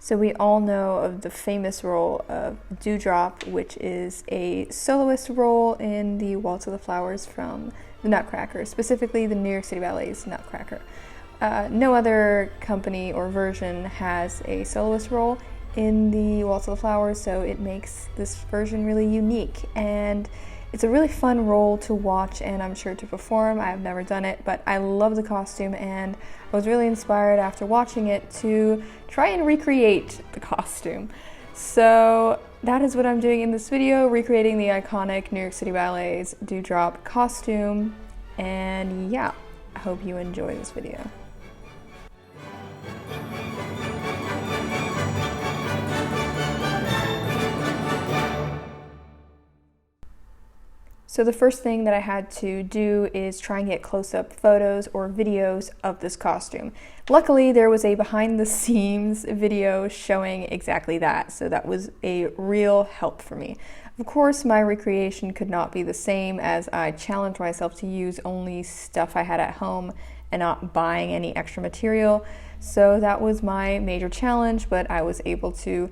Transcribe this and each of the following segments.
So we all know of the famous role of Dewdrop, which is a soloist role in the Waltz of the Flowers from the Nutcracker, specifically the New York City Ballet's Nutcracker. No other company or version has a soloist role in the Waltz of the Flowers, so it makes this version really unique. And it's a really fun role to watch and I'm sure to perform. I've never done it, but I love the costume and I was really inspired after watching it to try and recreate the costume. So that is what I'm doing in this video, recreating the iconic New York City Ballet's Dewdrop costume. And yeah, I hope you enjoy this video. So the first thing that I had to do is try and get close-up photos or videos of this costume. Luckily, there was a behind-the-scenes video showing exactly that, so that was a real help for me. Of course, my recreation could not be the same as I challenged myself to use only stuff I had at home and not buying any extra material. So that was my major challenge, but I was able to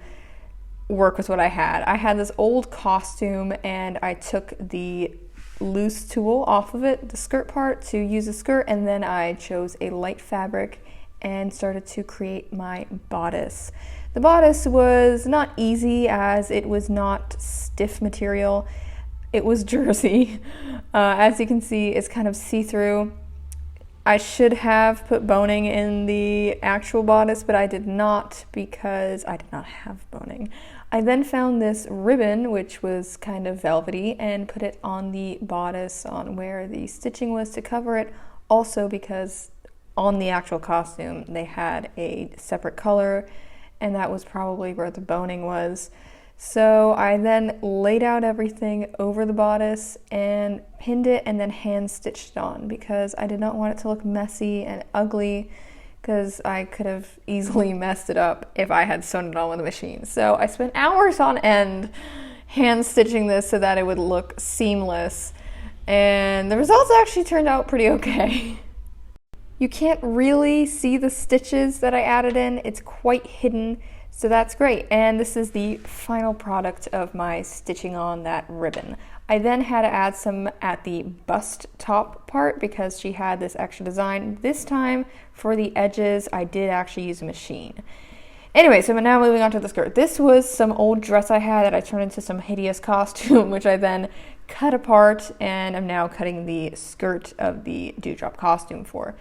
work with what I had. I had this old costume and I took the loose tulle off of it, the skirt part, to use a skirt, and then I chose a light fabric and started to create my bodice. The bodice was not easy as it was not stiff material. It was jersey. As you can see, it's kind of see-through. I should have put boning in the actual bodice, but I did not because I did not have boning. I then found this ribbon, which was kind of velvety, and put it on the bodice on where the stitching was to cover it. Also because on the actual costume, they had a separate color, and that was probably where the boning was. So I then laid out everything over the bodice and pinned it and then hand stitched it on because I did not want it to look messy and ugly because I could have easily messed it up if I had sewn it on with a machine. So I spent hours on end hand stitching this so that it would look seamless, and the results actually turned out pretty okay. You can't really see the stitches that I added in, it's quite hidden. So that's great, and this is the final product of my stitching on that ribbon. I then had to add some at the bust top part because she had this extra design. This time, for the edges, I did actually use a machine. Anyway, so now moving on to the skirt. This was some old dress I had that I turned into some hideous costume, which I then cut apart, and I'm now cutting the skirt of the Dewdrop costume for.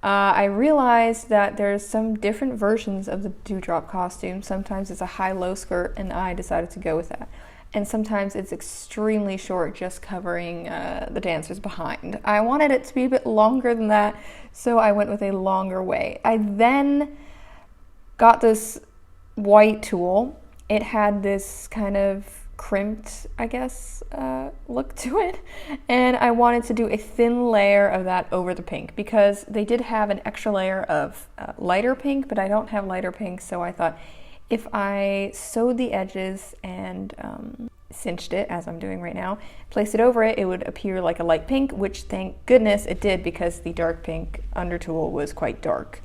I realized that there's some different versions of the Dewdrop costume. Sometimes it's a high-low skirt, and I decided to go with that. And sometimes it's extremely short, just covering the dancers behind. I wanted it to be a bit longer than that, so I went with a longer way. I then got this white tulle. It had this kind of crimped, I guess, look to it, and I wanted to do a thin layer of that over the pink because they did have an extra layer of lighter pink, but I don't have lighter pink, so I thought if I sewed the edges and cinched it, as I'm doing right now, placed it over it, it would appear like a light pink, which thank goodness it did because the dark pink under tulle was quite dark.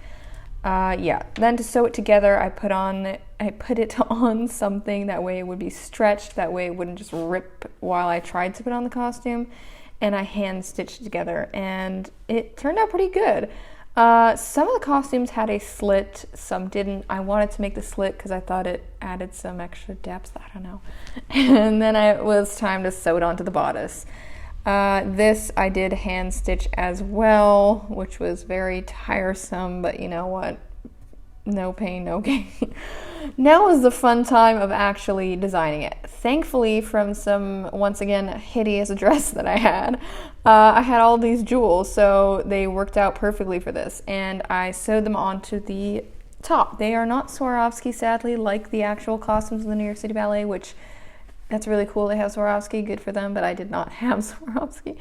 Yeah, then to sew it together, I put it on something, that way it would be stretched, that way it wouldn't just rip while I tried to put on the costume, and I hand stitched it together, and it turned out pretty good. Some of the costumes had a slit, some didn't. I wanted to make the slit because I thought it added some extra depth, I don't know. And then it was time to sew it onto the bodice. This I did hand stitch as well, which was very tiresome, but you know what? No pain, no gain. Now was the fun time of actually designing it. Thankfully, from some, once again, hideous dress that I had all these jewels, so they worked out perfectly for this, and I sewed them onto the top. They are not Swarovski, sadly, like the actual costumes of the New York City Ballet, which that's really cool they have Swarovski, good for them, but I did not have Swarovski.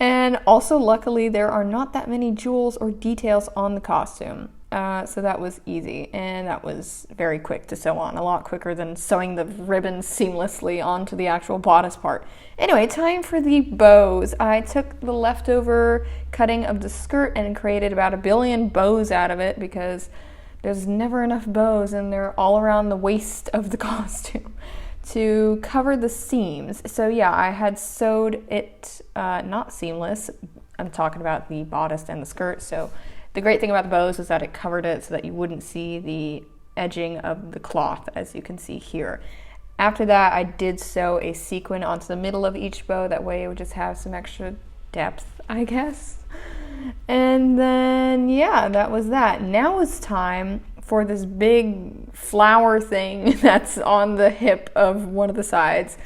And also, luckily, there are not that many jewels or details on the costume. So that was easy, and that was very quick to sew on, a lot quicker than sewing the ribbon seamlessly onto the actual bodice part. Anyway, time for the bows. I took the leftover cutting of the skirt and created about 1 billion bows out of it because there's never enough bows, and they're all around the waist of the costume to cover the seams. So yeah, I had sewed it not seamless. I'm talking about the bodice and the skirt. So the great thing about the bows is that it covered it so that you wouldn't see the edging of the cloth, as you can see here. After that, I did sew a sequin onto the middle of each bow. That way it would just have some extra depth, I guess. And then, yeah, that was that. Now it's time for this big flower thing that's on the hip of one of the sides.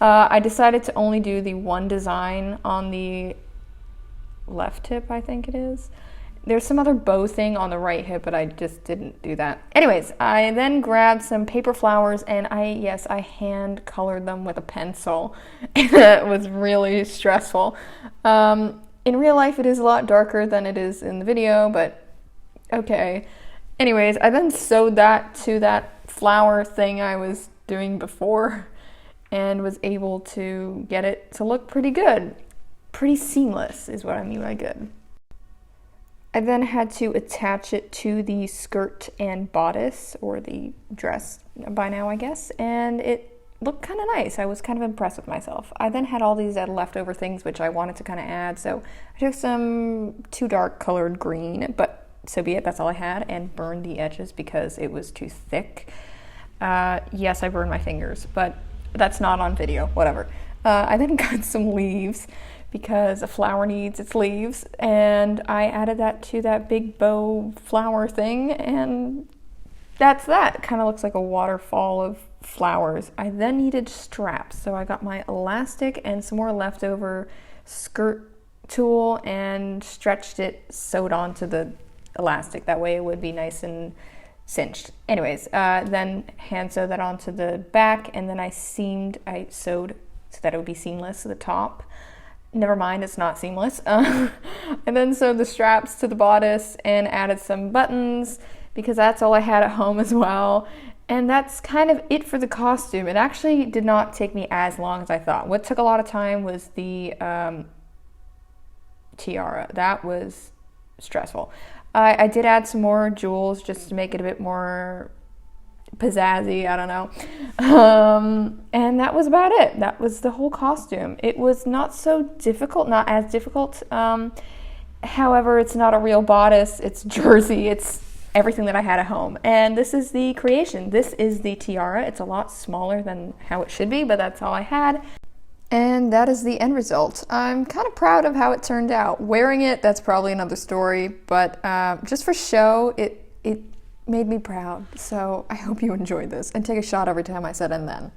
I decided to only do the one design on the left hip, I think it is. There's some other bow thing on the right hip, but I just didn't do that. Anyways, I then grabbed some paper flowers, and I hand colored them with a pencil. It was really stressful. In real life, it is a lot darker than it is in the video, but okay. Anyways, I then sewed that to that flower thing I was doing before and was able to get it to look pretty good. Pretty seamless is what I mean by good. I then had to attach it to the skirt and bodice, or the dress by now, I guess, and it looked kind of nice. I was kind of impressed with myself. I then had all these leftover things which I wanted to kind of add, so I took some too dark colored green, but so be it, that's all I had, and burned the edges because it was too thick. Yes, I burned my fingers, but that's not on video, whatever. I then got some leaves because a flower needs its leaves, and I added that to that big bow flower thing, and that's that. It kind of looks like a waterfall of flowers. I then needed straps, so I got my elastic and some more leftover skirt tulle and stretched it, sewed onto the elastic. That way it would be nice and cinched. Anyways, then hand sewed that onto the back, and then I sewed so that it would be seamless to the top. Never mind, it's not seamless. I then sewed the straps to the bodice and added some buttons because that's all I had at home as well. And that's kind of it for the costume. It actually did not take me as long as I thought. What took a lot of time was the tiara. That was stressful. I did add some more jewels just to make it a bit more pizzazzy, I don't know. And that was about it. That was the whole costume. It was not so difficult, not as difficult. However, it's not a real bodice, it's jersey, it's everything that I had at home. And this is the creation. This is the tiara. It's a lot smaller than how it should be, but that's all I had. And that is the end result. I'm kind of proud of how it turned out. Wearing it, that's probably another story, but just for show, it made me proud. So I hope you enjoyed this, and take a shot every time I said "and then."